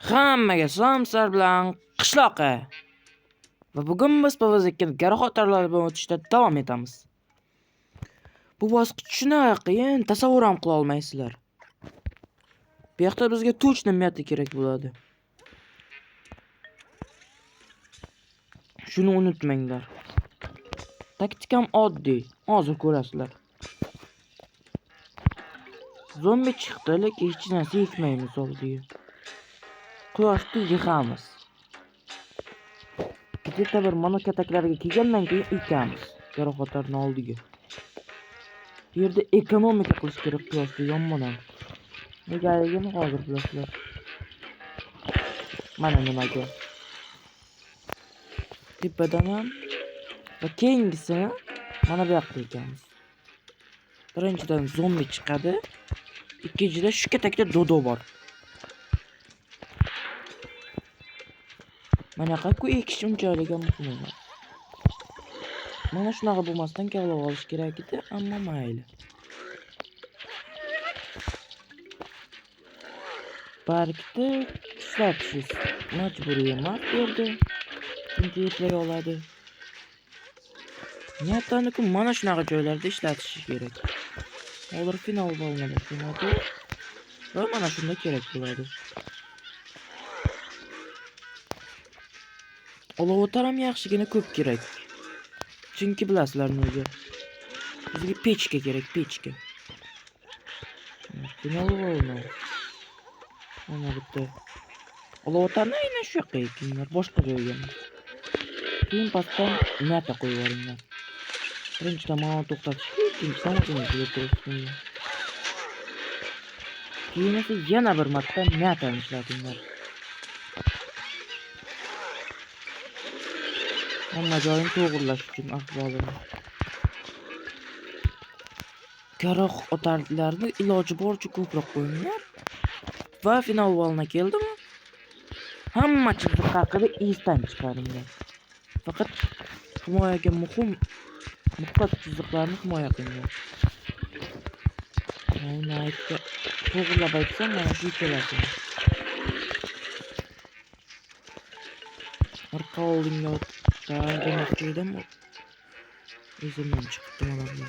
Hammaga salom bilan qishloqqa. Va bugun biz PvZ2 garoxotarlar bilan o'tishda davom etamiz. Bu bosqich shunaqa qiyin, tasavvur ham qila olmaysizlar. Bu yoqda bizga точно meta kerak bo'ladi. Shuni unutmanglar. Taktikam oddiy, hozir ko'rasizlar. Zombi chiqdi, lekin hech narsa yetmaymiz oldiga. Quyoshni yig'amiz. Bitta bir monokataklarga kelgandan keyin ekamiz garoxotarning oldiga. Bu yerda ekonomika qilish kerak quyoshda yonmadan. Negaligini hozir bilasizlar. Mana nimaga. Tepadan ham va keyingisini mana bu yoqda ekamiz. Birinchidan zombi chiqadi. Ikkinchida shu katakda dodo bor. Mana qaqku ekish unchalik ham muhim emas. Mana shunaqa bo'lmasdan kavlab olish kerak edi, ammo mayli. Parkda ishlatish majburiy emas yerda. Chunki eplay oladi. Niyatlarni-ku mana shunaqa joylarda ishlatish kerak. Hozir final bo'lmadi, shunday. Va mana shunda kerak bo'ladi. Olovotar ham yaxshigina ko'p kerak. Chunki bilasizlar nega? Bizga pechka kerak, pechka. Final bo'lmadi. Mana bitta. Olovotarni aynan shu yoqqa ekinglar, boshqa joyga. Keyin pastdan meta qo'yib yuboringlar. Birinchidan mana to'xtatish, ikkinchidan o'zingiz turishinglar. Keyin esa yana bir marta metani ishlatinglar. Hamma joyini to'g'irlash uchun ahvolini. Garoxotarlarni iloji boricha ko'proq qo'yinglar. Va final bo'lna keldimi? Hamma chiziq haqida esdan chiqaringlar. Faqat himoyaga muhim chiziqlarni himoya qilinglar. Mana aytga to'g'rilab aytsam, mana shu keladi. Orqa oldinga demoqchidim. O'zimdan chiqdi mana bu.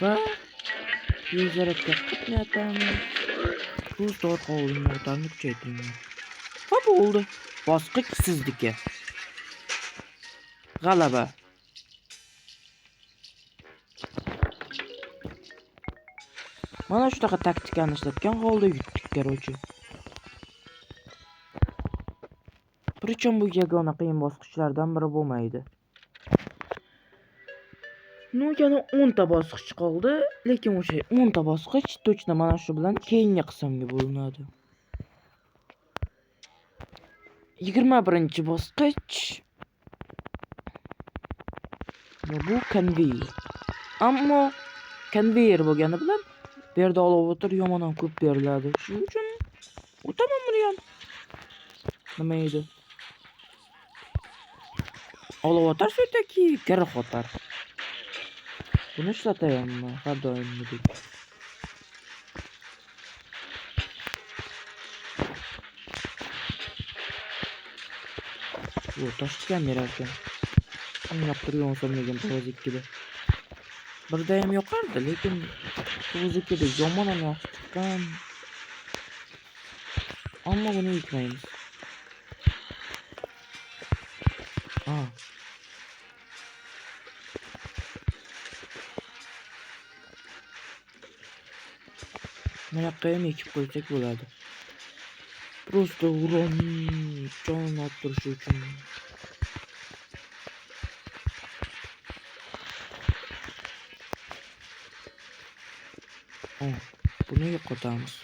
Va yuzaratga qatnayotamiz. Tuz orqa oldinga o'tarni kuchaytiringlar. Va bo'ldi. Bosqich sizniki. G'alaba. Mana shunaqa taktikani ishlatgan holda yutdik, qarochi. Причем bu yagona qiyin bosqichlardan biri bo'lmaydi. No, yana 10 ta bosqich qoldi, lekin o'sha 10 ta bosqich точно mana shu bilan keyingi qismga bo'linadi. 21-bosqich. Bu konveyer. Ammo konveyer bo'lgani bilan bu yerda olovotar yomon ham ko'p beriladi. Shuning uchun o'taman buni ham. Nima edi? Olovotar shunday garoxotar. Buni ishlatayapman har doimgidek. Bu toshgan berarkan. Anglab turgan lekin PvZ2da. Birda ham yo'qardi, lekin PvZ2da yomon ham yaxshi chiqqan. Ammo buni yutmaymiz. Mana qayam ekib qo'ysak bo'ladi. Просто uron jon orttirish uchun. Buni yo'qotamiz.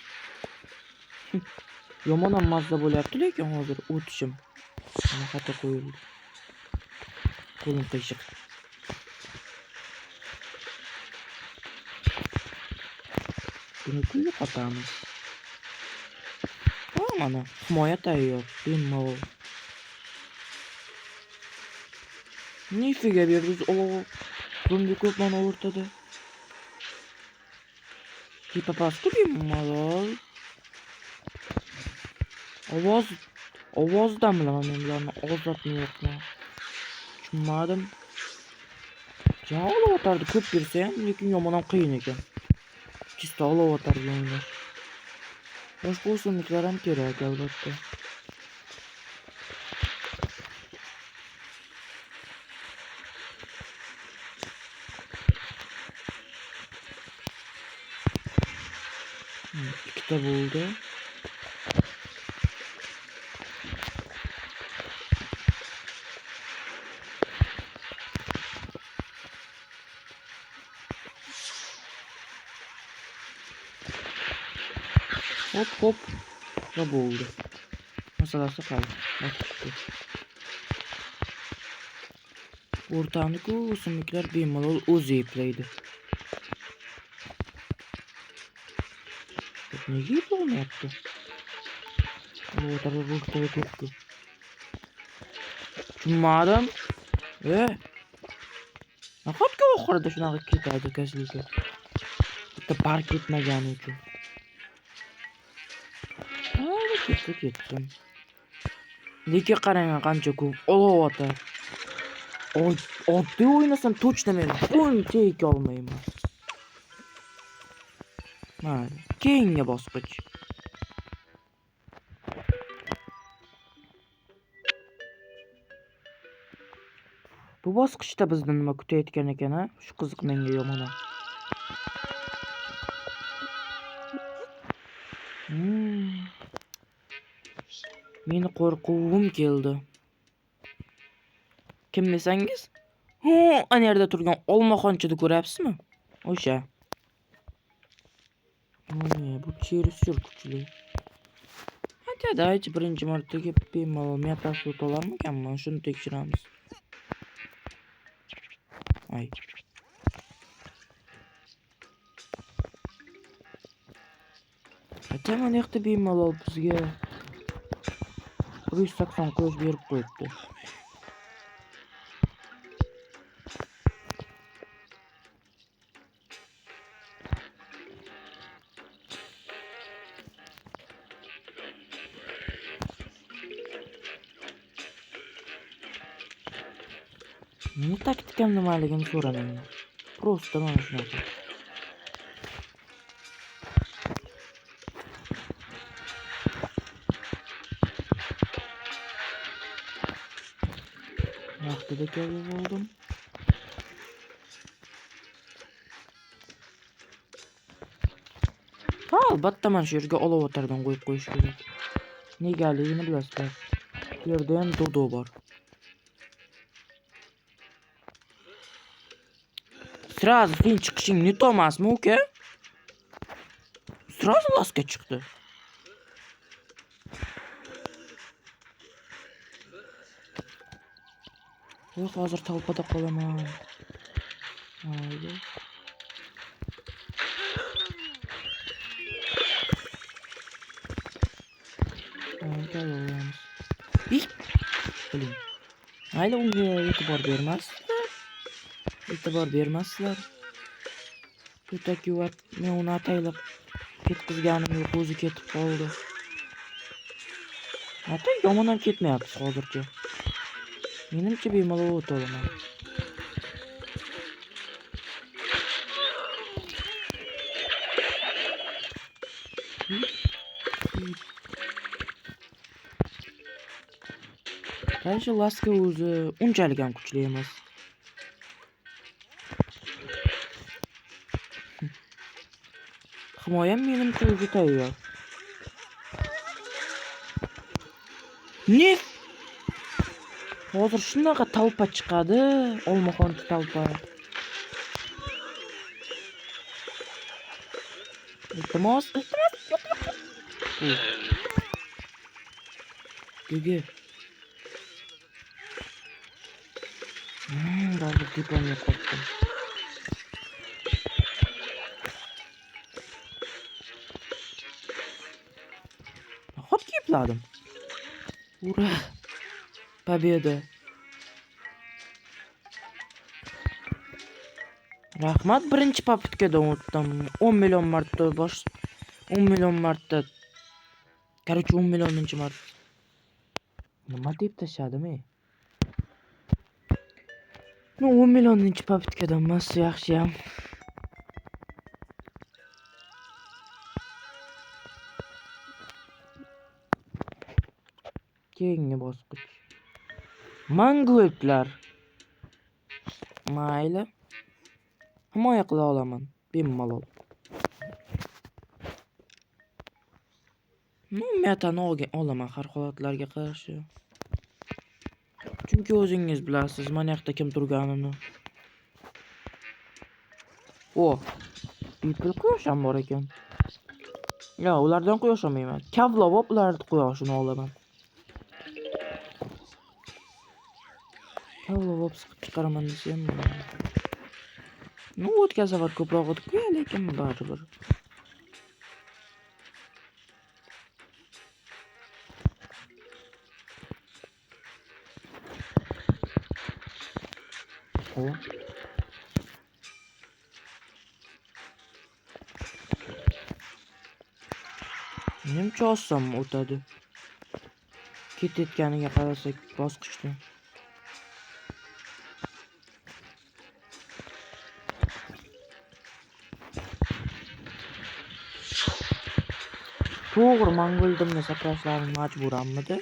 Yomon ham mazza bo'lyapti, lekin hozir o'tishim. Mana xato qo'yildi. Qo'lim qiyshiq. Buni yo'qotamiz. Mana himoya tayyor. Bemalol. Nifiga berdik olov. Zombi ko'p mana o'rtada. Tipa pastı bemalol. Ovozdan bilaman men bularni ozodmi yo'qmi? Tushunmadim. Olib o'tardi ko'p bersa ham, lekin yomon ham qiyin ekan. Chista olib o'tardi o'ynash. Boshqa o'simliklar ham kerak albatta. Ikkita bo'ldi. Hop. Ne bo'ldi? Masalasi qoldi. O'rtani-ku o'simliklar bemalol o'zi eplaydi. Nega eplamayapti? O'rtada ruhda ketdi. Tushunmadim. Nahotki oxirida shunaqa ketadi kasliga. Bitta park etmagani uchun. Ketdim. Lekin qarang qancha ko'p olovota. Oddiy o'ynasam точно men buncha eka olmayman. Mana, keyingi bosqich. Bu bosqichda bizni nima kutayotgan ekan, ha? Shu qiziq menga yomon. Meni qo'rquvim keldi. Kim desangiz? Ana yerda turgan olmaxonchini ko'ryapsizmi? O'sha. Bu cherisur kuchli. Hatto birinchi martaga bemalol metasut olarmikanman? Shuni tekshiramiz. Ay. Hatto mana yoqda bemalol bizga 180 quyosh berib qo'yibdi. Nima taktikam nimaligini so'ramayman. Просто mana shunaqa. Vaqtida kelib oldim. Albatta mana shu yerga olov o'tardan qo'yib qo'yish kerak. Negaligini bilasizlar. Bu yerda ham dodo bor. Sразу sen chiqishing net emasmi, uka? Sразу lasga chiqdi. Yo'q, hozir talpada qolaman. Mayli. Mayli, unga e'tibor bermaslar. Ko'taki va men uni ataylab ketkizganim yo'q, o'zi ketib qoldi. Hatto yomon ham ketmayapti hozircha. Menimcha bemalol o'taman. Qarshi laska o'zi unchalik ham kuchli emas. Himoyam menimcha o'zi tayyor. Ne? Hozir shunaqa talpa chiqadi, olmaxonchi talpa. Iltimos. Gigi. Bazı tipon yo'qotdim. Hop kipladim. Ura! Победа! Rahmat, birinchi попыткада unutdim. 10 million marta 10 million marta. Короче, 10 millioninchi marta. Nima deb tashladim-ey? No, 10 millioninchi попыткадан emas, yaxshiyam. Keyingi bosqich. Mangoldlar. Mayli. Himoya qila olaman. Bemalol. Metani olaman har holatlarga qarshi. Chunki o'zingiz bilasiz, mana yoqda kim turganini. People quyosh ham bor ekan. Yo, ulardan quyosh olmayman. Kavlab ularni quyoshini olaman. Kavlab siqib chiqaraman desam. Ну, o'tgan safar ko'proq o'tib qo'ya, lekin baribir. Menimcha oson o'tadi. Ketayotganiga qarasak bosqichdan. To'g'ri, Mongoldimni sakrashlarim majburanmidi?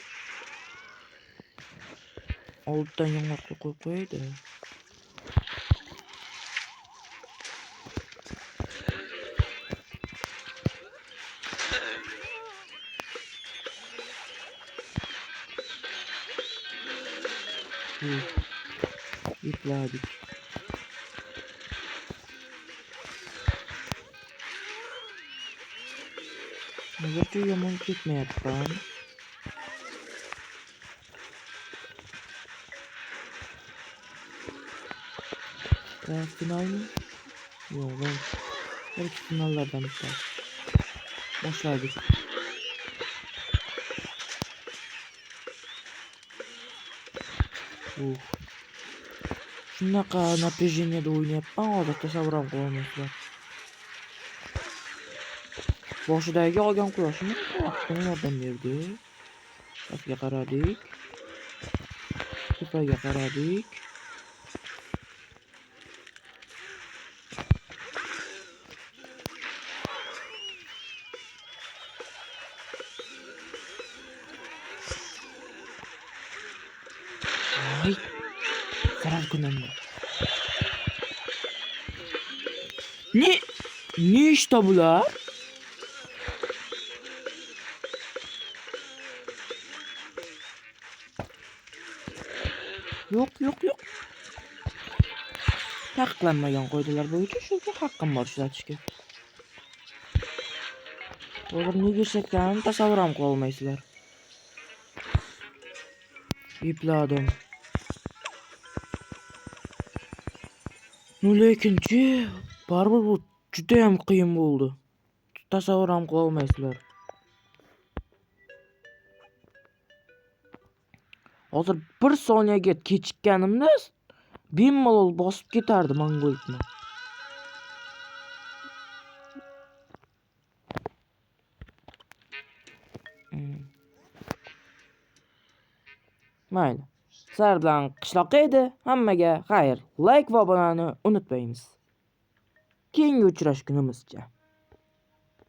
Olddan yong'oqni qo'yib qo'ydi. Yıkladık. Hozircha yomon ketmayapman. Finalmi? Yo'q, belki finallardan biri. Boshladik. Shunaqa напряженияda o'ynayapman, hozir tasavvur ham qila olmaysizlar. Boshidagi olgan quyoshim vaqtini yordam berdi. Pastga qaradik. Tepaga qaradik. Zarar kunanda. Ne işte bular? Yok. Taqiqlanmagan qoidalar bo'yicha shuncha haqqim bor ishlatishga. Hozir nega ishlatganimni tasavvur ham qila olmaysizlar. Yipladim. Lekinchi baribir bu juda ham qiyin bo'ldi. Tasavvur ham qila olmaysizlar. Hozir 1 soniyaga kechikkanimda bemalol bosib ketardi Mongoldni. Mayli. Sizlar bilan qishloqqa edi. Hammaga xayr. Like va obunani unutmaymiz. Keyingi uchrashgunimizcha.